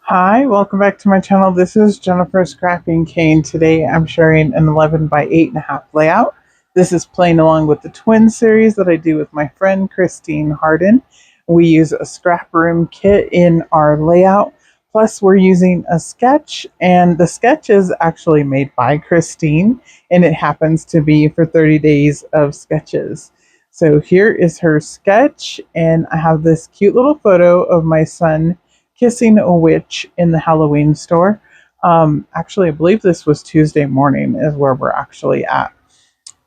Hi, welcome back to my channel. This is Jennifer Scrapping Cane. Today I'm sharing an 11 by 8.5 layout. This is playing along with the twin series that I do with my friend Christine Harden. We use a Scraproom kit in our layout. Plus we're using a sketch, and the sketch is actually made by Christine, and it happens to be for 30 days of sketches. So here is her sketch, and I have this cute little photo of my son kissing a witch in the Halloween store. Actually, I believe this was Tuesday morning, is where we're actually at.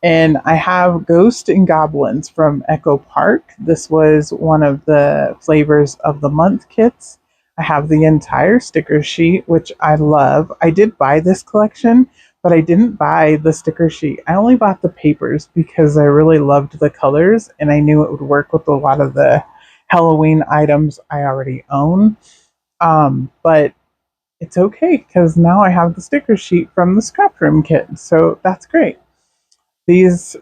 And I have Ghost and Goblins from Echopark. This was one of the flavors of the month kits. I have the entire sticker sheet, which I love. I did buy this collection, but I didn't buy the sticker sheet. I only bought the papers because I really loved the colors and I knew it would work with a lot of the Halloween items I already own. But it's okay because now I have the sticker sheet from the Scraproom kit, so that's great. These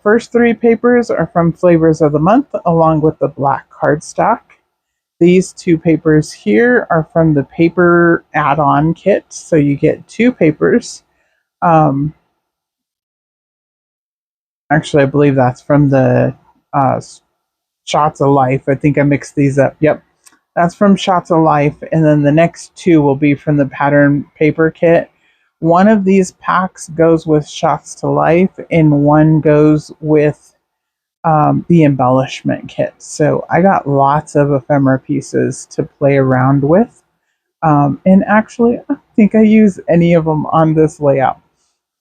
first three papers are from Flavors of the Month, along with the black cardstock. These two papers here are from the paper add-on kit, so you get two papers. Um, Actually, I believe that's from the uh, Shots of Life. I think I mixed these up. Yep, that's from Shots of Life, and then the next two will be from the pattern paper kit. One of these packs goes with Shots to Life, and one goes with the embellishment kit. So I got lots of ephemera pieces to play around with. And actually, I don't think I use any of them on this layout.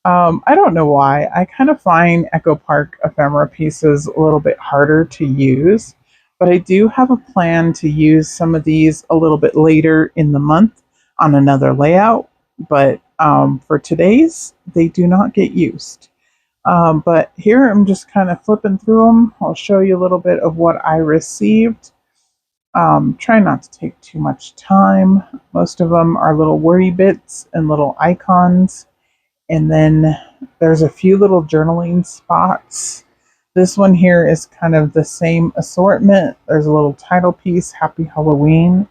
I don't know why. I kind of find Echopark ephemera pieces a little bit harder to use, but I do have a plan to use some of these a little bit later in the month on another layout. But for today's, they do not get used. But here I'm just kind of flipping through them. I'll show you a little bit of what I received. Try not to take too much time. Most of them are little wordy bits and little icons. And then there's a few little journaling spots. This one here is kind of the same assortment. There's a little title piece, Happy Halloween,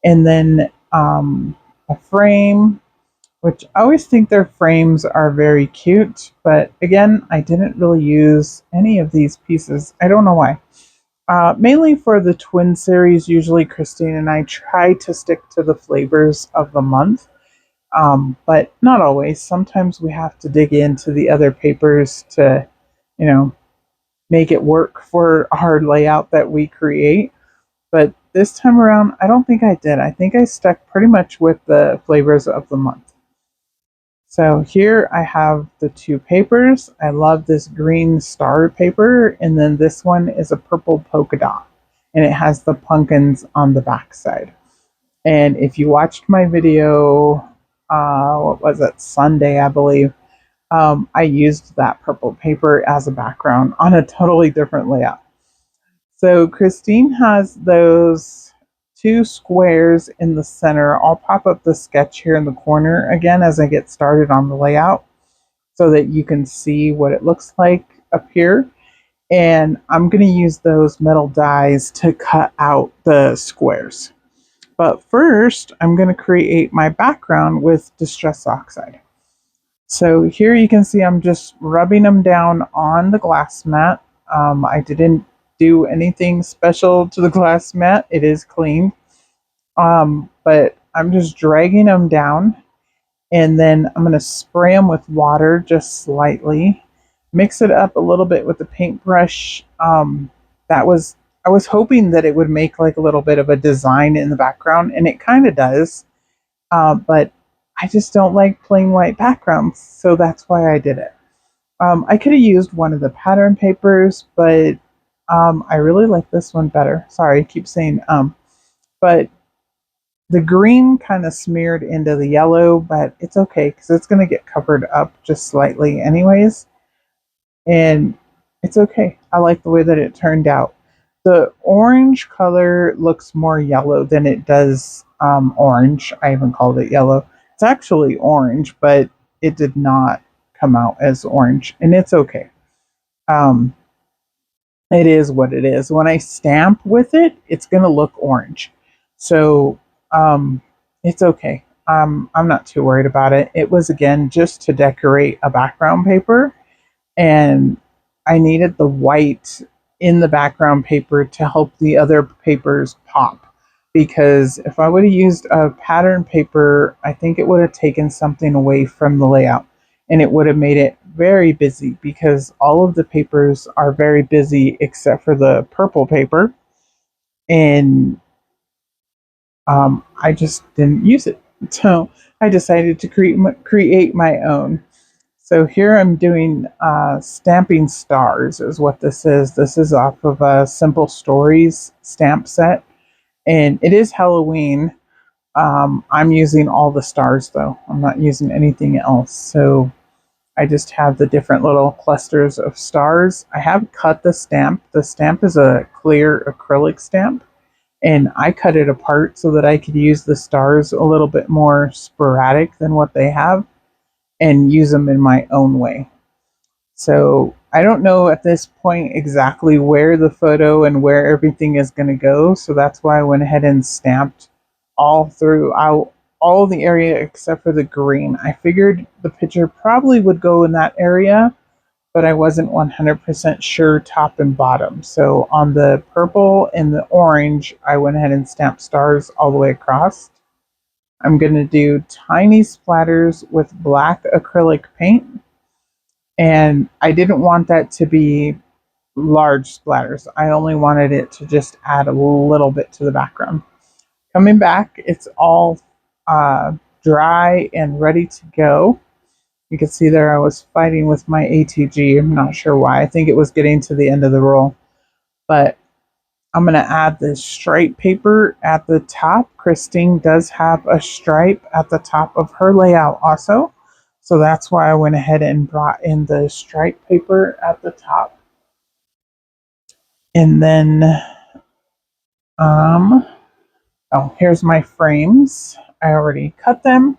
and then a frame, which I always think their frames are very cute. But again, I didn't really use any of these pieces. I don't know why. Mainly for the twin series, usually Christine and I try to stick to the flavors of the month, but not always. Sometimes we have to dig into the other papers to, you know, make it work for our layout that we create. But this time around, I don't think I did. I think I stuck pretty much with the flavors of the month. So here I have the two papers. I love this green star paper, and then this one is a purple polka dot, and it has the pumpkins on the back side. And if you watched my video, what was it, Sunday, I believe, I used that purple paper as a background on a totally different layout. So Christine has those two squares in the center. I'll pop up the sketch here in the corner again as I get started on the layout so that you can see what it looks like up here. And I'm going to use those metal dies to cut out the squares. But first, I'm going to create my background with Distress Oxide. So here you can see I'm just rubbing them down on the glass mat. I didn't do anything special to the glass mat. It is clean. But I'm just dragging them down, and then I'm going to spray them with water just slightly. Mix it up a little bit with the paintbrush. That was I was hoping that it would make like a little bit of a design in the background, and it kind of does. But I just don't like plain white backgrounds, so that's why I did it. I could have used one of the pattern papers, but I really like this one better. Sorry, I keep saying but the green kind of smeared into the yellow, but it's okay because it's going to get covered up just slightly anyways. And it's okay. I like the way that it turned out. The orange color looks more yellow than it does orange. I even called it yellow. It's actually orange, but it did not come out as orange, and it's okay. Um, it is what it is. When I stamp with it, it's going to look orange. So um, It's okay. I'm not too worried about it. It was again just to decorate a background paper, and I needed the white in the background paper to help the other papers pop. Because if I would have used a pattern paper, I think it would have taken something away from the layout and it would have made it very busy because all of the papers are very busy except for the purple paper. And I just didn't use it. So I decided to create my own. So here I'm doing stamping stars is what this is. This is off of a Simple Stories stamp set. And it is Halloween. I'm using all the stars though. I'm not using anything else. So I just have the different little clusters of stars. I have cut the stamp. The stamp is a clear acrylic stamp. And I cut it apart so that I could use the stars a little bit more sporadic than what they have and use them in my own way. So I don't know at this point exactly where the photo and where everything is going to go. So that's why I went ahead and stamped all throughout all the area except for the green. I figured the picture probably would go in that area, but I wasn't 100% sure top and bottom. So on the purple and the orange, I went ahead and stamped stars all the way across. I'm going to do tiny splatters with black acrylic paint. And I didn't want that to be large splatters. I only wanted it to just add a little bit to the background. Coming back, it's all dry and ready to go. You can see there I was fighting with my ATG. I'm not sure why. I think it was getting to the end of the roll. But I'm going to add the stripe paper at the top. Christine does have a stripe at the top of her layout also. So that's why I went ahead and brought in the stripe paper at the top. And then, here's my frames. I already cut them.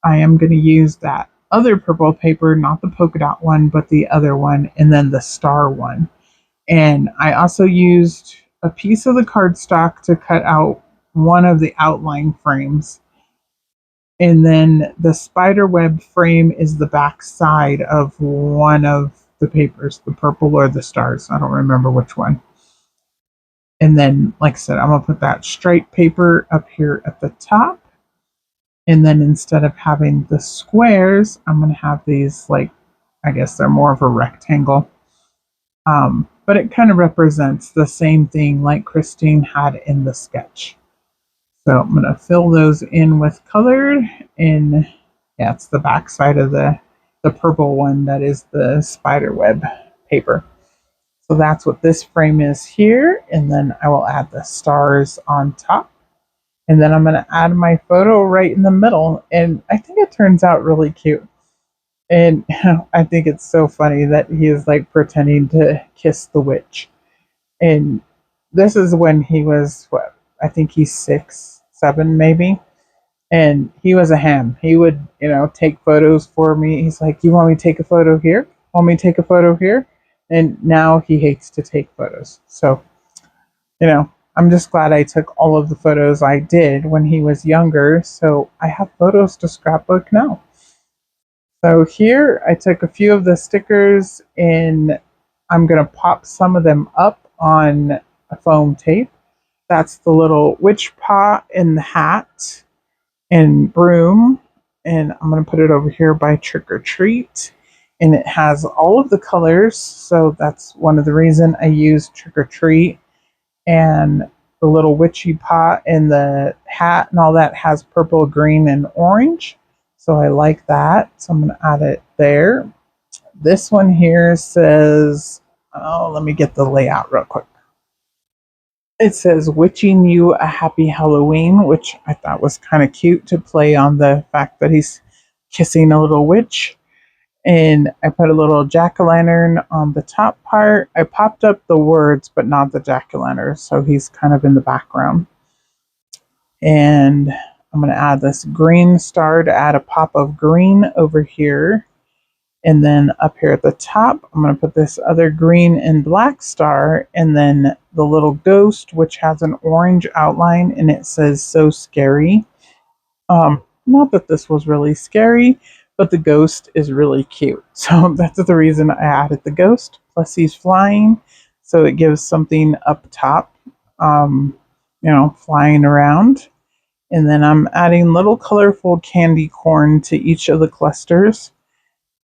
I am going to use that other purple paper, not the polka dot one, but the other one, and then the star one. And I also used a piece of the cardstock to cut out one of the outline frames. And then the spider web frame is the back side of one of the papers, the purple or the stars. I don't remember which one. And then, like I said, I'm going to put that stripe paper up here at the top. And then instead of having the squares, I'm going to have these, like, I guess they're more of a rectangle. But it kind of represents the same thing like Christine had in the sketch. So I'm going to fill those in with color. And yeah, it's the back side of the purple one that is the spider web paper. So that's what this frame is here. And then I will add the stars on top. And then I'm going to add my photo right in the middle. And I think it turns out really cute. And I think it's so funny that he is like pretending to kiss the witch. And this is when he was, what, I think he's 6, 7 maybe. And he was a ham. He would, take photos for me. He's like, you want me to take a photo here? Want me to take a photo here? And now he hates to take photos. So, I'm just glad I took all of the photos I did when he was younger. So I have photos to scrapbook now. So here I took a few of the stickers and I'm going to pop some of them up on a foam tape. That's the little witch paw and the hat and broom. And I'm going to put it over here by Trick or Treat. And it has all of the colors. So that's one of the reason I used Trick or Treat. And the little witchy paw and the hat and all that has purple, green, and orange. So I like that. So I'm going to add it there. This one here says, let me get the layout real quick. It says, wishing you a happy Halloween, which I thought was kind of cute to play on the fact that he's kissing a little witch. And I put a little jack-o'-lantern on the top part. I popped up the words, but not the jack-o'-lantern, so he's kind of in the background. And I'm going to add this green star to add a pop of green over here. And then up here at the top, I'm going to put this other green and black star, and then the little ghost, which has an orange outline, and it says, so scary. Not that this was really scary, but the ghost is really cute. So that's the reason I added the ghost. Plus, he's flying, so it gives something up top, um, flying around. And then I'm adding little colorful candy corn to each of the clusters.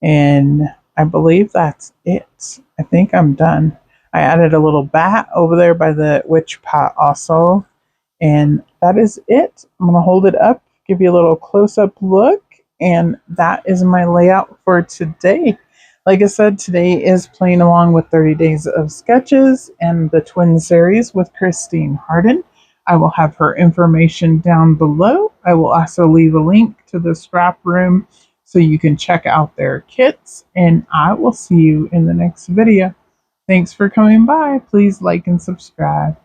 And I believe that's it. I think I'm done. I added a little bat over there by the witch pot also. And that is it. I'm going to hold it up, give you a little close up look. And that is my layout for today. Like I said, today is playing along with 30 Days of Sketches and the Twin series with Christine Harden. I will have her information down below. I will also leave a link to the scrap room so you can check out their kits. And I will see you in the next video. Thanks for coming by. Please like and subscribe.